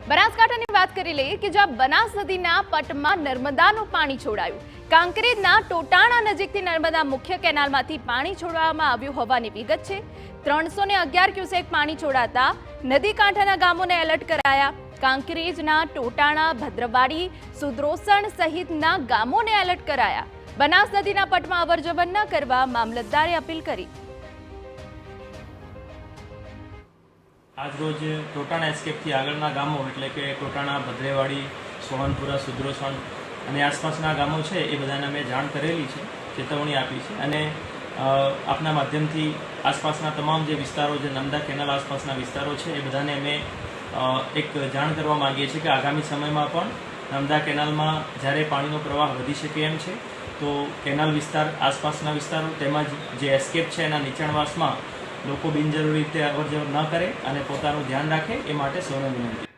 બનાસકાંઠાની વાત કરી લઈએ કે જ્યાં બનાસ નદીના પટમાં નર્મદાનું પાણી છોડાયું। કાંકરેજના ટોટાણા નજીકથી નર્મદા મુખ્ય કેનાલમાંથી પાણી છોડવામાં આવ્યું હોવાની વિગત છે। 311 ક્યુસેક પાણી છોડાતા નદી કાંઠાના ગામોને એલર્ટ કરાયા। કાંકરેજના ટોટાણા, ભદ્રવાડી, સુદ્રોસણ સહિતના ગામોને એલર્ટ કરાયા। બનાસ નદીના પટમાં અવરજવર ન કરવા મામલતદારે અપીલ કરી। आज रोज टोटाणा एस्केपथी आगळना गामो एटले के टोटाणा, भद्रेवाड़ी, सोहनपुरा, सुद्रोसण अने आसपासना गामो छे ए बधाने अमे जाण करेली छे, चेतवणी आपी छे अने आपना माध्यमथी आसपासना तमाम जे विस्तारो जे नर्मदा केनाल आसपासना विस्तारो छे ए बधाने अमे एक जाण करवा मांगीए छीए के आगामी समयमां पण नर्मदा केनालमां ज्यारे पाणीनो प्रवाह वधी शके एम छे तो केनाल विस्तार आसपासना विस्तारो तेमज जे एस्केप छे एना नीचाणवासमां लोको बिनजरूरी रीते अवरजवर न करे अने पोतानुं ध्यान राखे ए माटे सौने विनंती।